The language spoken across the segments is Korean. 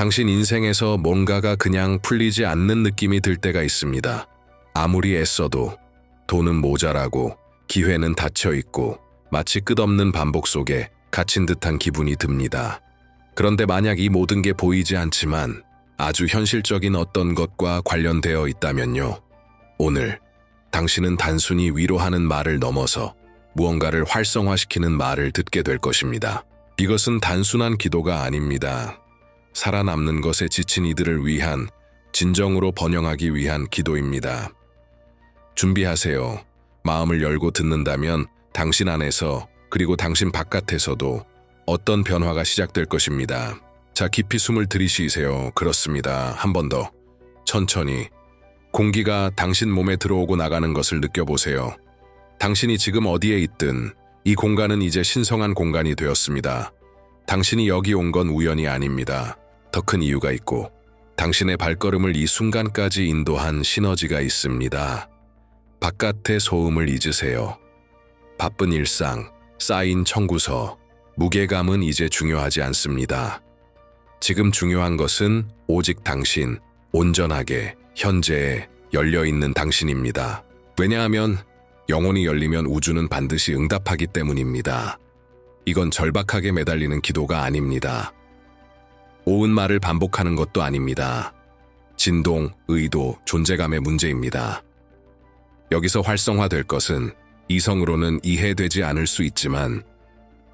당신 인생에서 뭔가가 그냥 풀리지 않는 느낌이 들 때가 있습니다. 아무리 애써도 돈은 모자라고 기회는 닫혀 있고 마치 끝없는 반복 속에 갇힌 듯한 기분이 듭니다. 그런데 만약 이 모든 게 보이지 않지만 아주 현실적인 어떤 것과 관련되어 있다면요. 오늘 당신은 단순히 위로하는 말을 넘어서 무언가를 활성화시키는 말을 듣게 될 것입니다. 이것은 단순한 기도가 아닙니다. 살아남는 것에 지친 이들을 위한, 진정으로 번영하기 위한 기도입니다. 준비하세요. 마음을 열고 듣는다면 당신 안에서 그리고 당신 바깥에서도 어떤 변화가 시작될 것입니다. 자, 깊이 숨을 들이쉬세요. 그렇습니다. 한 번 더. 천천히. 공기가 당신 몸에 들어오고 나가는 것을 느껴보세요. 당신이 지금 어디에 있든 이 공간은 이제 신성한 공간이 되었습니다. 당신이 여기 온 건 우연이 아닙니다. 더 큰 이유가 있고 당신의 발걸음을 이 순간까지 인도한 시너지가 있습니다. 바깥의 소음을 잊으세요. 바쁜 일상, 쌓인 청구서, 무게감은 이제 중요하지 않습니다. 지금 중요한 것은 오직 당신, 온전하게, 현재에 열려있는 당신입니다. 왜냐하면 영혼이 열리면 우주는 반드시 응답하기 때문입니다. 이건 절박하게 매달리는 기도가 아닙니다. 옳은 말을 반복하는 것도 아닙니다. 진동, 의도, 존재감의 문제입니다. 여기서 활성화될 것은 이성으로는 이해되지 않을 수 있지만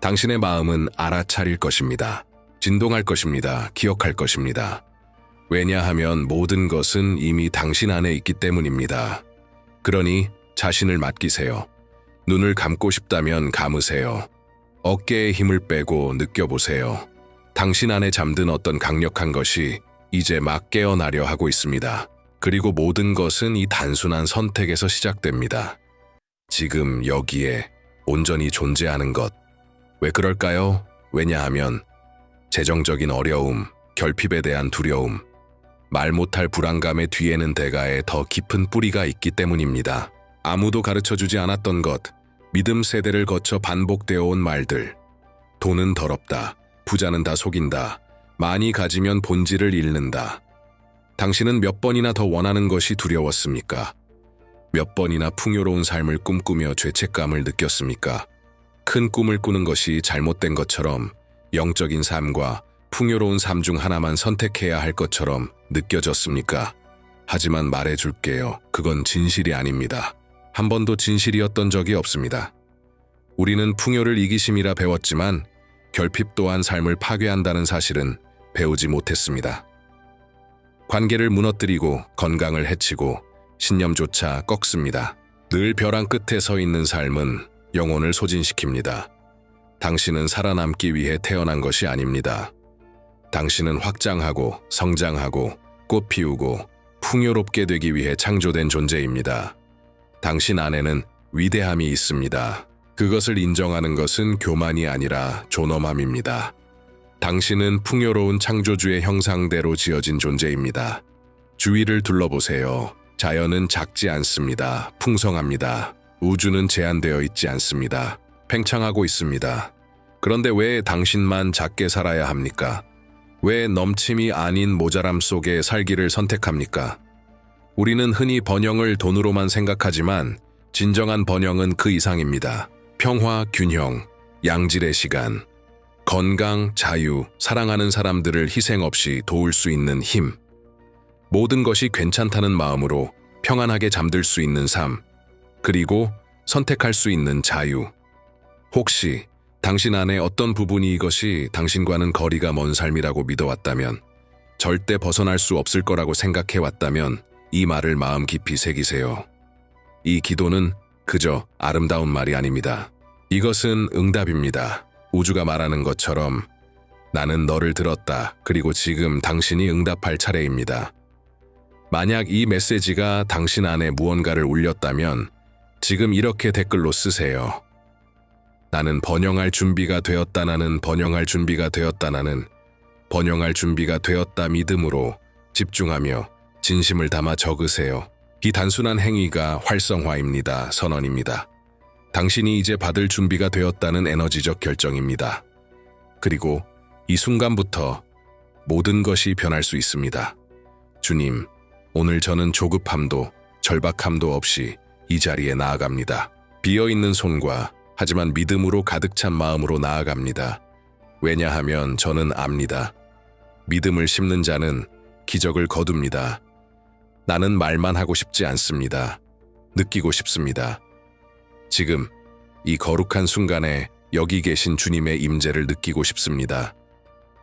당신의 마음은 알아차릴 것입니다. 진동할 것입니다. 기억할 것입니다. 왜냐하면 모든 것은 이미 당신 안에 있기 때문입니다. 그러니 자신을 맡기세요. 눈을 감고 싶다면 감으세요. 어깨에 힘을 빼고 느껴보세요. 당신 안에 잠든 어떤 강력한 것이 이제 막 깨어나려 하고 있습니다. 그리고 모든 것은 이 단순한 선택에서 시작됩니다. 지금 여기에 온전히 존재하는 것. 왜 그럴까요? 왜냐하면 재정적인 어려움, 결핍에 대한 두려움, 말 못할 불안감의 뒤에는 대가에 더 깊은 뿌리가 있기 때문입니다. 아무도 가르쳐주지 않았던 것, 믿음 세대를 거쳐 반복되어 온 말들. 돈은 더럽다. 부자는 다 속인다. 많이 가지면 본질을 잃는다. 당신은 몇 번이나 더 원하는 것이 두려웠습니까? 몇 번이나 풍요로운 삶을 꿈꾸며 죄책감을 느꼈습니까? 큰 꿈을 꾸는 것이 잘못된 것처럼, 영적인 삶과 풍요로운 삶 중 하나만 선택해야 할 것처럼 느껴졌습니까? 하지만 말해줄게요. 그건 진실이 아닙니다. 한 번도 진실이었던 적이 없습니다. 우리는 풍요를 이기심이라 배웠지만 결핍 또한 삶을 파괴한다는 사실은 배우지 못했습니다. 관계를 무너뜨리고 건강을 해치고 신념조차 꺾습니다. 늘 벼랑 끝에 서 있는 삶은 영혼을 소진시킵니다. 당신은 살아남기 위해 태어난 것이 아닙니다. 당신은 확장하고 성장하고 꽃 피우고 풍요롭게 되기 위해 창조된 존재입니다. 당신 안에는 위대함이 있습니다. 그것을 인정하는 것은 교만이 아니라 존엄함입니다. 당신은 풍요로운 창조주의 형상대로 지어진 존재입니다. 주위를 둘러보세요. 자연은 작지 않습니다. 풍성합니다. 우주는 제한되어 있지 않습니다. 팽창하고 있습니다. 그런데 왜 당신만 작게 살아야 합니까? 왜 넘침이 아닌 모자람 속에 살기를 선택합니까? 우리는 흔히 번영을 돈으로만 생각하지만 진정한 번영은 그 이상입니다. 평화, 균형, 양질의 시간, 건강, 자유, 사랑하는 사람들을 희생 없이 도울 수 있는 힘. 모든 것이 괜찮다는 마음으로 평안하게 잠들 수 있는 삶, 그리고 선택할 수 있는 자유. 혹시 당신 안에 어떤 부분이 이것이 당신과는 거리가 먼 삶이라고 믿어왔다면, 절대 벗어날 수 없을 거라고 생각해왔다면 이 말을 마음 깊이 새기세요. 이 기도는 그저 아름다운 말이 아닙니다. 이것은 응답입니다. 우주가 말하는 것처럼 나는 너를 들었다. 그리고 지금 당신이 응답할 차례입니다. 만약 이 메시지가 당신 안에 무언가를 울렸다면 지금 이렇게 댓글로 쓰세요. 나는 번영할 준비가 되었다. 나는 번영할 준비가 되었다. 나는 번영할 준비가 되었다. 믿음으로 집중하며 진심을 담아 적으세요. 이 단순한 행위가 활성화입니다. 선언입니다. 당신이 이제 받을 준비가 되었다는 에너지적 결정입니다. 그리고 이 순간부터 모든 것이 변할 수 있습니다. 주님, 오늘 저는 조급함도 절박함도 없이 이 자리에 나아갑니다. 비어있는 손과 하지만 믿음으로 가득 찬 마음으로 나아갑니다. 왜냐하면 저는 압니다. 믿음을 심는 자는 기적을 거둡니다. 나는 말만 하고 싶지 않습니다. 느끼고 싶습니다. 지금 이 거룩한 순간에 여기 계신 주님의 임재를 느끼고 싶습니다.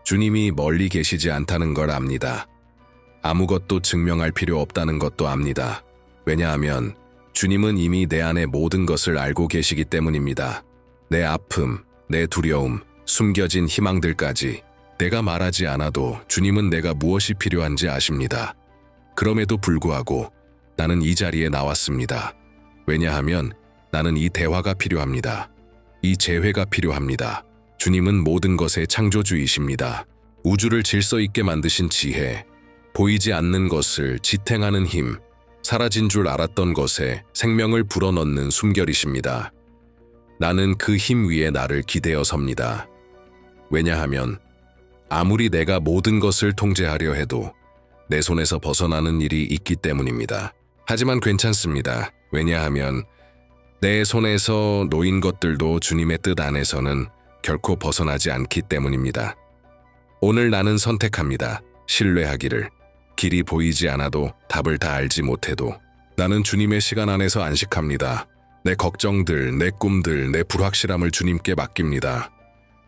주님이 멀리 계시지 않다는 걸 압니다. 아무것도 증명할 필요 없다는 것도 압니다. 왜냐하면 주님은 이미 내 안의 모든 것을 알고 계시기 때문입니다. 내 아픔, 내 두려움, 숨겨진 희망들까지 내가 말하지 않아도 주님은 내가 무엇이 필요한지 아십니다. 그럼에도 불구하고 나는 이 자리에 나왔습니다. 왜냐하면 나는 이 대화가 필요합니다. 이 재회가 필요합니다. 주님은 모든 것의 창조주이십니다. 우주를 질서 있게 만드신 지혜, 보이지 않는 것을 지탱하는 힘, 사라진 줄 알았던 것에 생명을 불어넣는 숨결이십니다. 나는 그 힘 위에 나를 기대어 섭니다. 왜냐하면 아무리 내가 모든 것을 통제하려 해도 내 손에서 벗어나는 일이 있기 때문입니다. 하지만 괜찮습니다. 왜냐하면 내 손에서 놓인 것들도 주님의 뜻 안에서는 결코 벗어나지 않기 때문입니다. 오늘 나는 선택합니다. 신뢰하기를. 길이 보이지 않아도 답을 다 알지 못해도 나는 주님의 시간 안에서 안식합니다. 내 걱정들, 내 꿈들, 내 불확실함을 주님께 맡깁니다.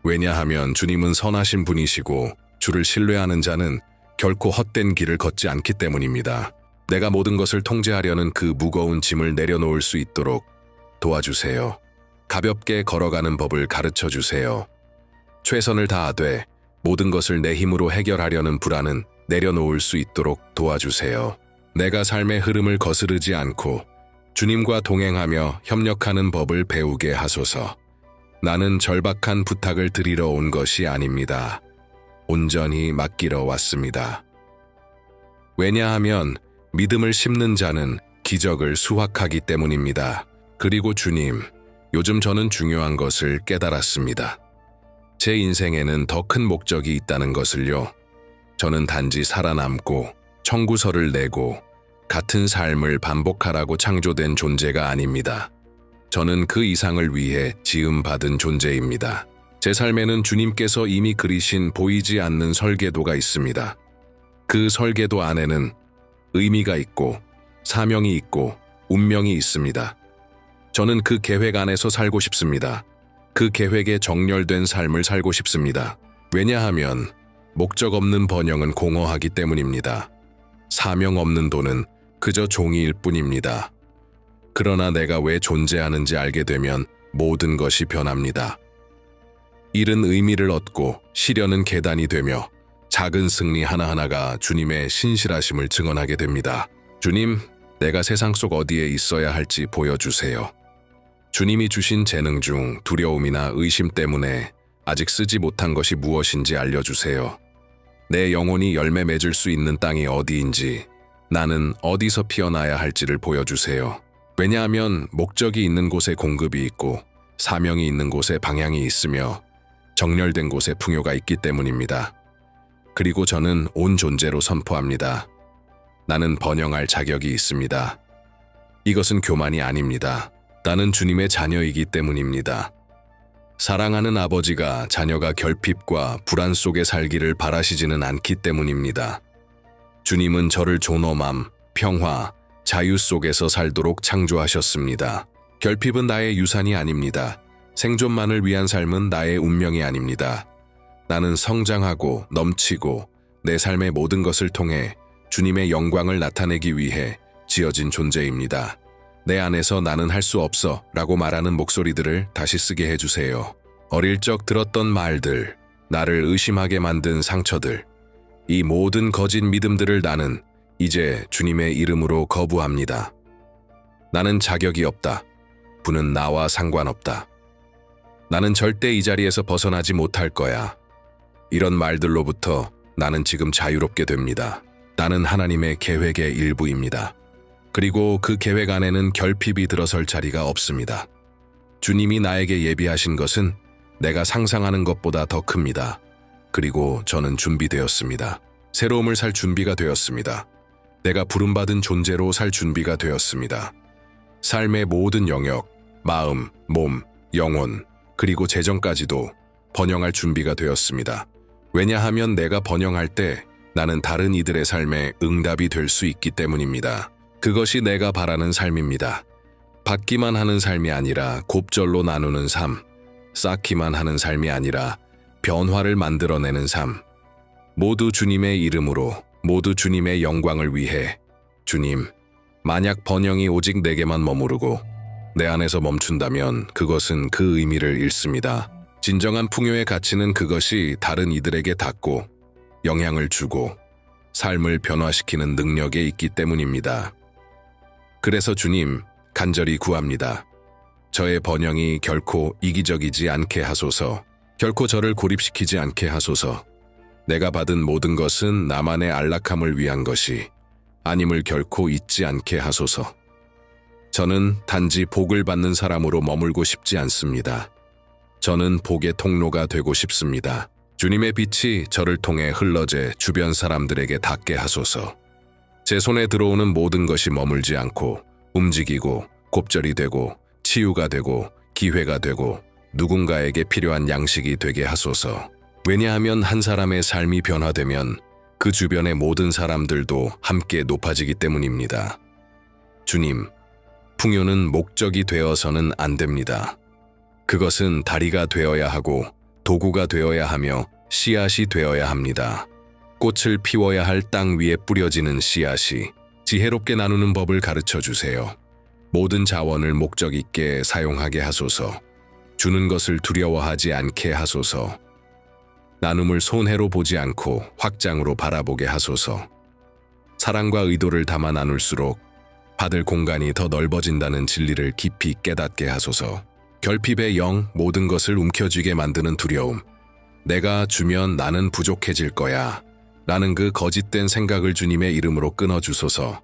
왜냐하면 주님은 선하신 분이시고 주를 신뢰하는 자는 결코 헛된 길을 걷지 않기 때문입니다. 내가 모든 것을 통제하려는 그 무거운 짐을 내려놓을 수 있도록 도와주세요. 가볍게 걸어가는 법을 가르쳐 주세요. 최선을 다하되 모든 것을 내 힘으로 해결하려는 불안은 내려놓을 수 있도록 도와주세요. 내가 삶의 흐름을 거스르지 않고 주님과 동행하며 협력하는 법을 배우게 하소서. 나는 절박한 부탁을 드리러 온 것이 아닙니다. 온전히 맡기러 왔습니다. 왜냐하면 믿음을 심는 자는 기적을 수확하기 때문입니다. 그리고 주님, 요즘 저는 중요한 것을 깨달았습니다. 제 인생에는 더 큰 목적이 있다는 것을요. 저는 단지 살아남고 청구서를 내고 같은 삶을 반복하라고 창조된 존재가 아닙니다. 저는 그 이상을 위해 지음받은 존재입니다. 제 삶에는 주님께서 이미 그리신 보이지 않는 설계도가 있습니다. 그 설계도 안에는 의미가 있고 사명이 있고 운명이 있습니다. 저는 그 계획 안에서 살고 싶습니다. 그 계획에 정렬된 삶을 살고 싶습니다. 왜냐하면 목적 없는 번영은 공허하기 때문입니다. 사명 없는 돈은 그저 종이일 뿐입니다. 그러나 내가 왜 존재하는지 알게 되면 모든 것이 변합니다. 잃은 의미를 얻고 시련은 계단이 되며 작은 승리 하나하나가 주님의 신실하심을 증언하게 됩니다. 주님, 내가 세상 속 어디에 있어야 할지 보여주세요. 주님이 주신 재능 중 두려움이나 의심 때문에 아직 쓰지 못한 것이 무엇인지 알려주세요. 내 영혼이 열매 맺을 수 있는 땅이 어디인지, 나는 어디서 피어나야 할지를 보여주세요. 왜냐하면 목적이 있는 곳에 공급이 있고 사명이 있는 곳에 방향이 있으며 정렬된 곳에 풍요가 있기 때문입니다. 그리고 저는 온 존재로 선포합니다. 나는 번영할 자격이 있습니다. 이것은 교만이 아닙니다. 나는 주님의 자녀이기 때문입니다. 사랑하는 아버지가 자녀가 결핍과 불안 속에 살기를 바라시지는 않기 때문입니다. 주님은 저를 존엄함, 평화, 자유 속에서 살도록 창조하셨습니다. 결핍은 나의 유산이 아닙니다. 생존만을 위한 삶은 나의 운명이 아닙니다. 나는 성장하고 넘치고 내 삶의 모든 것을 통해 주님의 영광을 나타내기 위해 지어진 존재입니다. 내 안에서 나는 할 수 없어 라고 말하는 목소리들을 다시 쓰게 해주세요. 어릴 적 들었던 말들, 나를 의심하게 만든 상처들, 이 모든 거짓 믿음들을 나는 이제 주님의 이름으로 거부합니다. 나는 자격이 없다. 부는 나와 상관없다. 나는 절대 이 자리에서 벗어나지 못할 거야. 이런 말들로부터 나는 지금 자유롭게 됩니다. 나는 하나님의 계획의 일부입니다. 그리고 그 계획 안에는 결핍이 들어설 자리가 없습니다. 주님이 나에게 예비하신 것은 내가 상상하는 것보다 더 큽니다. 그리고 저는 준비되었습니다. 새로움을 살 준비가 되었습니다. 내가 부름받은 존재로 살 준비가 되었습니다. 삶의 모든 영역, 마음, 몸, 영혼, 그리고 재정까지도 번영할 준비가 되었습니다. 왜냐하면 내가 번영할 때 나는 다른 이들의 삶에 응답이 될 수 있기 때문입니다. 그것이 내가 바라는 삶입니다. 받기만 하는 삶이 아니라 곱절로 나누는 삶, 쌓기만 하는 삶이 아니라 변화를 만들어내는 삶. 모두 주님의 이름으로, 모두 주님의 영광을 위해. 주님, 만약 번영이 오직 내게만 머무르고 내 안에서 멈춘다면 그것은 그 의미를 잃습니다. 진정한 풍요의 가치는 그것이 다른 이들에게 닿고 영향을 주고 삶을 변화시키는 능력에 있기 때문입니다. 그래서 주님, 간절히 구합니다. 저의 번영이 결코 이기적이지 않게 하소서. 결코 저를 고립시키지 않게 하소서. 내가 받은 모든 것은 나만의 안락함을 위한 것이 아님을 결코 잊지 않게 하소서. 저는 단지 복을 받는 사람으로 머물고 싶지 않습니다. 저는 복의 통로가 되고 싶습니다. 주님의 빛이 저를 통해 흘러제 주변 사람들에게 닿게 하소서. 제 손에 들어오는 모든 것이 머물지 않고 움직이고 곱절이 되고 치유가 되고 기회가 되고 누군가에게 필요한 양식이 되게 하소서. 왜냐하면 한 사람의 삶이 변화되면 그 주변의 모든 사람들도 함께 높아지기 때문입니다. 주님, 풍요는 목적이 되어서는 안 됩니다. 그것은 다리가 되어야 하고 도구가 되어야 하며 씨앗이 되어야 합니다. 꽃을 피워야 할 땅 위에 뿌려지는 씨앗이 지혜롭게 나누는 법을 가르쳐 주세요. 모든 자원을 목적 있게 사용하게 하소서. 주는 것을 두려워하지 않게 하소서. 나눔을 손해로 보지 않고 확장으로 바라보게 하소서. 사랑과 의도를 담아 나눌수록 받을 공간이 더 넓어진다는 진리를 깊이 깨닫게 하소서. 결핍의 영, 모든 것을 움켜쥐게 만드는 두려움. 내가 주면 나는 부족해질 거야. 라는 그 거짓된 생각을 주님의 이름으로 끊어주소서.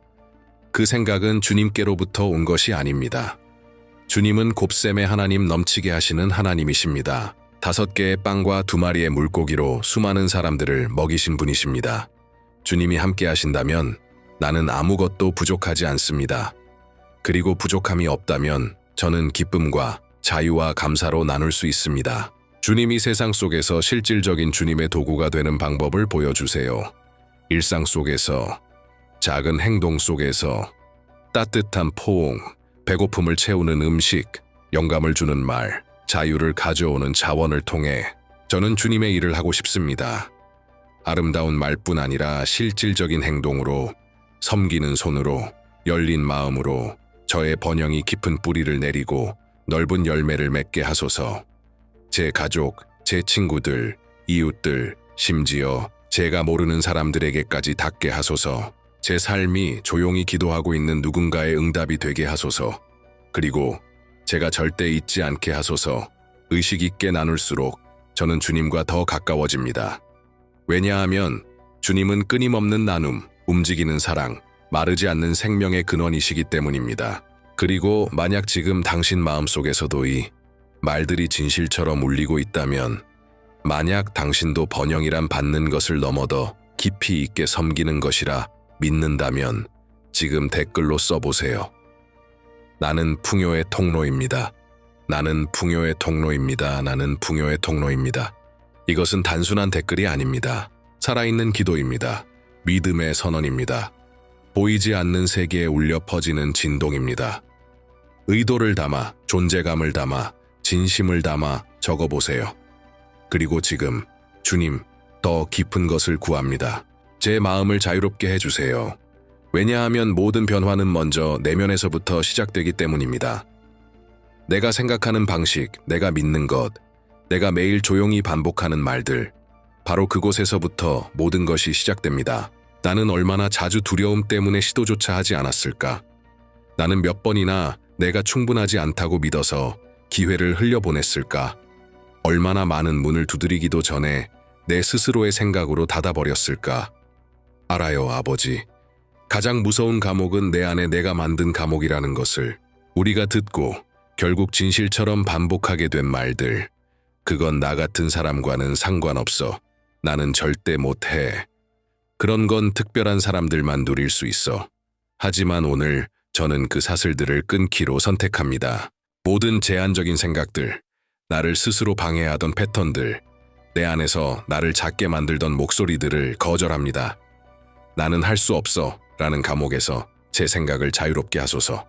그 생각은 주님께로부터 온 것이 아닙니다. 주님은 곱셈의 하나님, 넘치게 하시는 하나님이십니다. 5개의 빵과 2마리의 물고기로 수많은 사람들을 먹이신 분이십니다. 주님이 함께 하신다면 나는 아무것도 부족하지 않습니다. 그리고 부족함이 없다면 저는 기쁨과 자유와 감사로 나눌 수 있습니다. 주님이 세상 속에서 실질적인 주님의 도구가 되는 방법을 보여주세요. 일상 속에서, 작은 행동 속에서, 따뜻한 포옹, 배고픔을 채우는 음식, 영감을 주는 말, 자유를 가져오는 자원을 통해 저는 주님의 일을 하고 싶습니다. 아름다운 말뿐 아니라 실질적인 행동으로, 섬기는 손으로, 열린 마음으로 저의 번영이 깊은 뿌리를 내리고 넓은 열매를 맺게 하소서. 제 가족, 제 친구들, 이웃들, 심지어 제가 모르는 사람들에게까지 닿게 하소서. 제 삶이 조용히 기도하고 있는 누군가의 응답이 되게 하소서. 그리고 제가 절대 잊지 않게 하소서. 의식 있게 나눌수록 저는 주님과 더 가까워집니다. 왜냐하면 주님은 끊임없는 나눔, 움직이는 사랑, 마르지 않는 생명의 근원이시기 때문입니다. 그리고 만약 지금 당신 마음속에서도 이 말들이 진실처럼 울리고 있다면, 만약 당신도 번영이란 받는 것을 넘어더 깊이 있게 섬기는 것이라 믿는다면 지금 댓글로 써보세요. 나는 풍요의 통로입니다. 나는 풍요의 통로입니다. 나는 풍요의 통로입니다. 이것은 단순한 댓글이 아닙니다. 살아있는 기도입니다. 믿음의 선언입니다. 보이지 않는 세계에 울려 퍼지는 진동입니다. 의도를 담아, 존재감을 담아, 진심을 담아 적어보세요. 그리고 지금 주님, 더 깊은 것을 구합니다. 제 마음을 자유롭게 해주세요. 왜냐하면 모든 변화는 먼저 내면에서부터 시작되기 때문입니다. 내가 생각하는 방식, 내가 믿는 것, 내가 매일 조용히 반복하는 말들, 바로 그곳에서부터 모든 것이 시작됩니다. 나는 얼마나 자주 두려움 때문에 시도조차 하지 않았을까? 나는 몇 번이나 내가 충분하지 않다고 믿어서 기회를 흘려보냈을까? 얼마나 많은 문을 두드리기도 전에 내 스스로의 생각으로 닫아버렸을까? 알아요, 아버지. 가장 무서운 감옥은 내 안에 내가 만든 감옥이라는 것을 우리가 듣고 결국 진실처럼 반복하게 된 말들. 그건 나 같은 사람과는 상관없어. 나는 절대 못해. 그런 건 특별한 사람들만 누릴 수 있어. 하지만 오늘 저는 그 사슬들을 끊기로 선택합니다. 모든 제한적인 생각들, 나를 스스로 방해하던 패턴들, 내 안에서 나를 작게 만들던 목소리들을 거절합니다. 나는 할 수 없어 라는 감옥에서 제 생각을 자유롭게 하소서.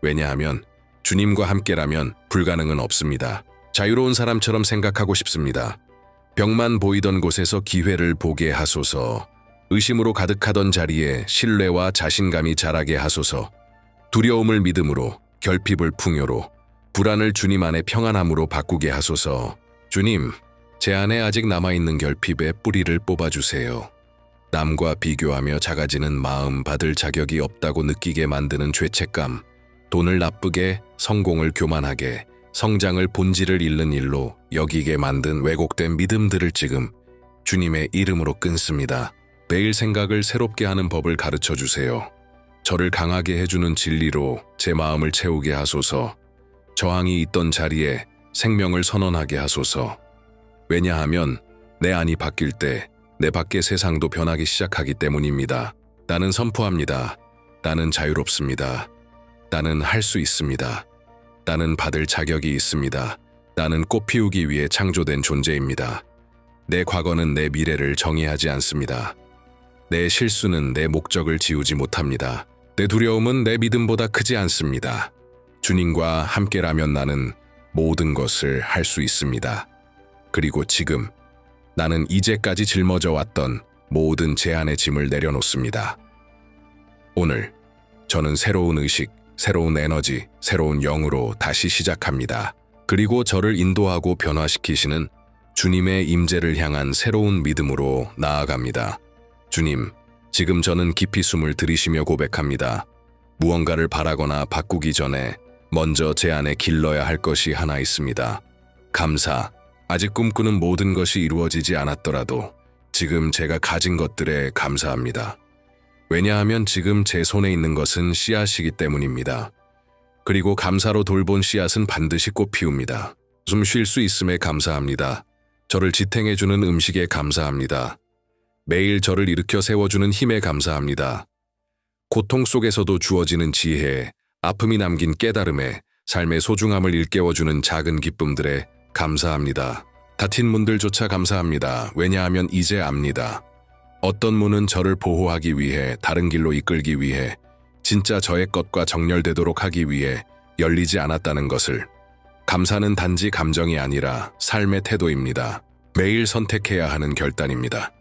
왜냐하면 주님과 함께라면 불가능은 없습니다. 자유로운 사람처럼 생각하고 싶습니다. 벽만 보이던 곳에서 기회를 보게 하소서. 의심으로 가득하던 자리에 신뢰와 자신감이 자라게 하소서. 두려움을 믿음으로, 결핍을 풍요로, 불안을 주님 안의 평안함으로 바꾸게 하소서. 주님, 제 안에 아직 남아있는 결핍의 뿌리를 뽑아주세요. 남과 비교하며 작아지는 마음, 받을 자격이 없다고 느끼게 만드는 죄책감, 돈을 나쁘게, 성공을 교만하게, 성장을 본질을 잃는 일로 여기게 만든 왜곡된 믿음들을 지금 주님의 이름으로 끊습니다. 매일 생각을 새롭게 하는 법을 가르쳐 주세요. 저를 강하게 해주는 진리로 제 마음을 채우게 하소서. 저항이 있던 자리에 생명을 선언하게 하소서. 왜냐하면 내 안이 바뀔 때 내 밖의 세상도 변하기 시작하기 때문입니다. 나는 선포합니다. 나는 자유롭습니다. 나는 할 수 있습니다. 나는 받을 자격이 있습니다. 나는 꽃 피우기 위해 창조된 존재입니다. 내 과거는 내 미래를 정의하지 않습니다. 내 실수는 내 목적을 지우지 못합니다. 내 두려움은 내 믿음보다 크지 않습니다. 주님과 함께라면 나는 모든 것을 할 수 있습니다. 그리고 지금 나는 이제까지 짊어져 왔던 모든 제한의 짐을 내려놓습니다. 오늘 저는 새로운 의식, 새로운 에너지, 새로운 영으로 다시 시작합니다. 그리고 저를 인도하고 변화시키시는 주님의 임재를 향한 새로운 믿음으로 나아갑니다. 주님, 지금 저는 깊이 숨을 들이쉬며 고백합니다. 무언가를 바라거나 바꾸기 전에 먼저 제 안에 길러야 할 것이 하나 있습니다. 감사. 아직 꿈꾸는 모든 것이 이루어지지 않았더라도 지금 제가 가진 것들에 감사합니다. 왜냐하면 지금 제 손에 있는 것은 씨앗이기 때문입니다. 그리고 감사로 돌본 씨앗은 반드시 꽃 피웁니다. 숨 쉴 수 있음에 감사합니다. 저를 지탱해주는 음식에 감사합니다. 매일 저를 일으켜 세워주는 힘에 감사합니다. 고통 속에서도 주어지는 지혜에, 아픔이 남긴 깨달음에, 삶의 소중함을 일깨워주는 작은 기쁨들에 감사합니다. 닫힌 문들조차 감사합니다. 왜냐하면 이제 압니다. 어떤 문은 저를 보호하기 위해, 다른 길로 이끌기 위해, 진짜 저의 것과 정렬되도록 하기 위해 열리지 않았다는 것을. 감사는 단지 감정이 아니라 삶의 태도입니다. 매일 선택해야 하는 결단입니다.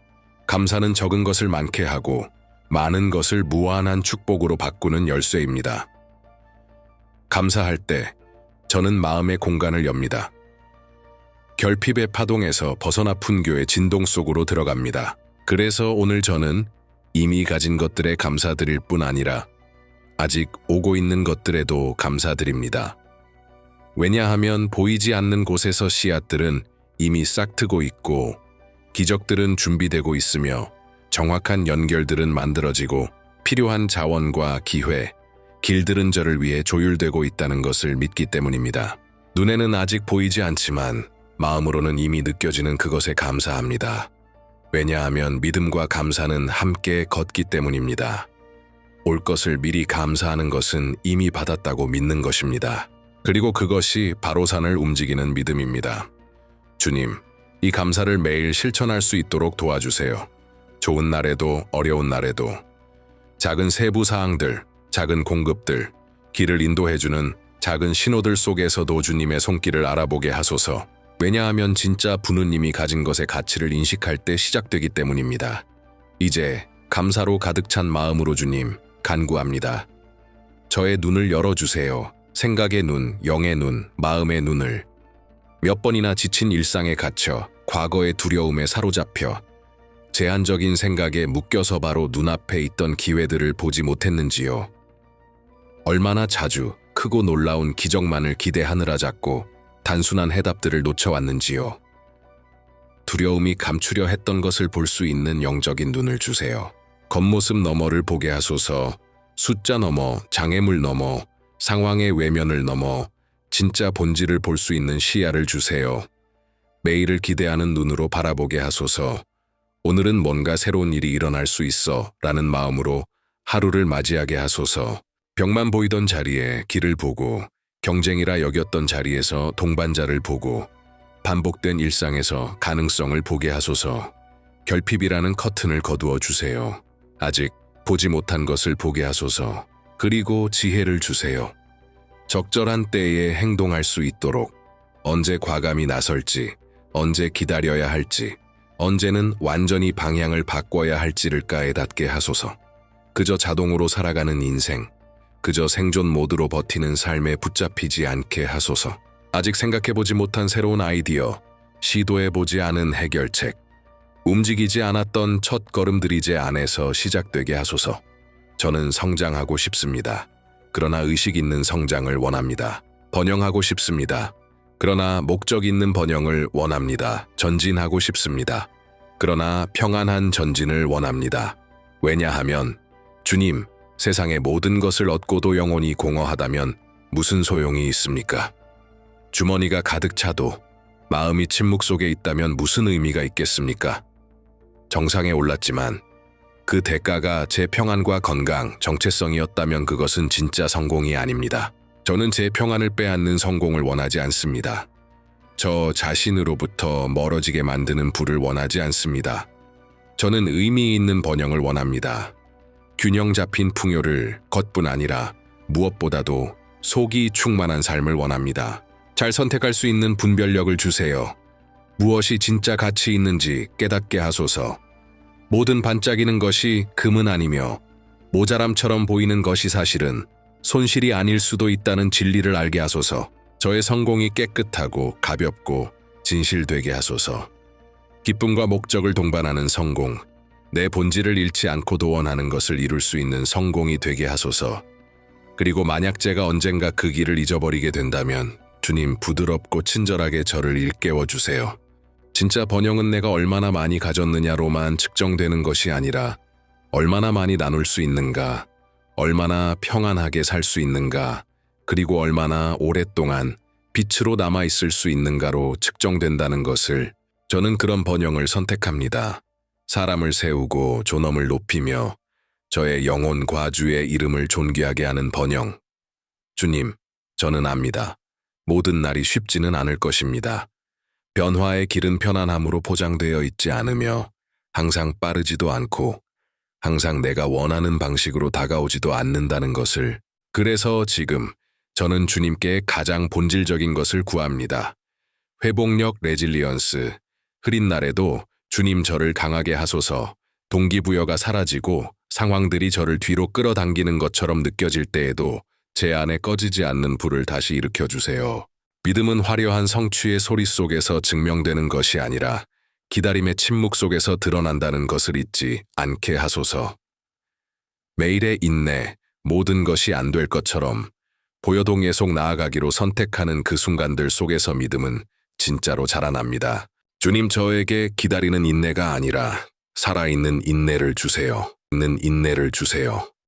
감사는 적은 것을 많게 하고 많은 것을 무한한 축복으로 바꾸는 열쇠입니다. 감사할 때 저는 마음의 공간을 엽니다. 결핍의 파동에서 벗어나 분교의 진동 속으로 들어갑니다. 그래서 오늘 저는 이미 가진 것들에 감사드릴 뿐 아니라 아직 오고 있는 것들에도 감사드립니다. 왜냐하면 보이지 않는 곳에서 씨앗들은 이미 싹트고 있고 기적들은 준비되고 있으며 정확한 연결들은 만들어지고 필요한 자원과 기회, 길들은 저를 위해 조율되고 있다는 것을 믿기 때문입니다. 눈에는 아직 보이지 않지만 마음으로는 이미 느껴지는 그것에 감사합니다. 왜냐하면 믿음과 감사는 함께 걷기 때문입니다. 올 것을 미리 감사하는 것은 이미 받았다고 믿는 것입니다. 그리고 그것이 바로 산을 움직이는 믿음입니다. 주님, 이 감사를 매일 실천할 수 있도록 도와주세요. 좋은 날에도 어려운 날에도 작은 세부 사항들, 작은 공급들, 길을 인도해주는 작은 신호들 속에서도 주님의 손길을 알아보게 하소서. 왜냐하면 진짜 부누님이 가진 것의 가치를 인식할 때 시작되기 때문입니다. 이제 감사로 가득 찬 마음으로 주님, 간구합니다. 저의 눈을 열어주세요. 생각의 눈, 영의 눈, 마음의 눈을. 몇 번이나 지친 일상에 갇혀 과거의 두려움에 사로잡혀 제한적인 생각에 묶여서 바로 눈앞에 있던 기회들을 보지 못했는지요. 얼마나 자주 크고 놀라운 기적만을 기대하느라 잡고 단순한 해답들을 놓쳐왔는지요. 두려움이 감추려 했던 것을 볼 수 있는 영적인 눈을 주세요. 겉모습 너머를 보게 하소서. 숫자 너머, 장애물 너머, 상황의 외면을 넘어 진짜 본질을 볼 수 있는 시야를 주세요. 매일을 기대하는 눈으로 바라보게 하소서. 오늘은 뭔가 새로운 일이 일어날 수 있어 라는 마음으로 하루를 맞이하게 하소서. 벽만 보이던 자리에 길을 보고 경쟁이라 여겼던 자리에서 동반자를 보고 반복된 일상에서 가능성을 보게 하소서. 결핍이라는 커튼을 거두어 주세요. 아직 보지 못한 것을 보게 하소서. 그리고 지혜를 주세요. 적절한 때에 행동할 수 있도록 언제 과감히 나설지, 언제 기다려야 할지, 언제는 완전히 방향을 바꿔야 할지를 깨닫게 하소서. 그저 자동으로 살아가는 인생, 그저 생존 모드로 버티는 삶에 붙잡히지 않게 하소서. 아직 생각해보지 못한 새로운 아이디어, 시도해보지 않은 해결책, 움직이지 않았던 첫 걸음들이 제 안에서 시작되게 하소서. 저는 성장하고 싶습니다. 그러나 의식 있는 성장을 원합니다. 번영하고 싶습니다. 그러나 목적 있는 번영을 원합니다. 전진하고 싶습니다. 그러나 평안한 전진을 원합니다. 왜냐하면 주님, 세상의 모든 것을 얻고도 영혼이 공허하다면 무슨 소용이 있습니까? 주머니가 가득 차도 마음이 침묵 속에 있다면 무슨 의미가 있겠습니까? 정상에 올랐지만 그 대가가 제 평안과 건강, 정체성이었다면 그것은 진짜 성공이 아닙니다. 저는 제 평안을 빼앗는 성공을 원하지 않습니다. 저 자신으로부터 멀어지게 만드는 부를 원하지 않습니다. 저는 의미 있는 번영을 원합니다. 균형 잡힌 풍요를 것뿐 아니라 무엇보다도 속이 충만한 삶을 원합니다. 잘 선택할 수 있는 분별력을 주세요. 무엇이 진짜 가치 있는지 깨닫게 하소서. 모든 반짝이는 것이 금은 아니며 모자람처럼 보이는 것이 사실은 손실이 아닐 수도 있다는 진리를 알게 하소서. 저의 성공이 깨끗하고 가볍고 진실되게 하소서. 기쁨과 목적을 동반하는 성공, 내 본질을 잃지 않고도 원하는 것을 이룰 수 있는 성공이 되게 하소서. 그리고 만약 제가 언젠가 그 길을 잊어버리게 된다면 주님 부드럽고 친절하게 저를 일깨워 주세요. 진짜 번영은 내가 얼마나 많이 가졌느냐로만 측정되는 것이 아니라 얼마나 많이 나눌 수 있는가, 얼마나 평안하게 살 수 있는가, 그리고 얼마나 오랫동안 빛으로 남아있을 수 있는가로 측정된다는 것을 저는 그런 번영을 선택합니다. 사람을 세우고 존엄을 높이며 저의 영혼 과주의 이름을 존귀하게 하는 번영. 주님, 저는 압니다. 모든 날이 쉽지는 않을 것입니다. 변화의 길은 편안함으로 포장되어 있지 않으며 항상 빠르지도 않고 항상 내가 원하는 방식으로 다가오지도 않는다는 것을, 그래서 지금 저는 주님께 가장 본질적인 것을 구합니다. 회복력, 레질리언스, 흐린 날에도 주님 저를 강하게 하소서. 동기부여가 사라지고 상황들이 저를 뒤로 끌어당기는 것처럼 느껴질 때에도 제 안에 꺼지지 않는 불을 다시 일으켜주세요. 믿음은 화려한 성취의 소리 속에서 증명되는 것이 아니라 기다림의 침묵 속에서 드러난다는 것을 잊지 않게 하소서. 매일의 인내, 모든 것이 안 될 것처럼 보여도 계속 나아가기로 선택하는 그 순간들 속에서 믿음은 진짜로 자라납니다. 주님, 저에게 기다리는 인내가 아니라 살아있는 인내를 주세요. 있는 인내를 주세요.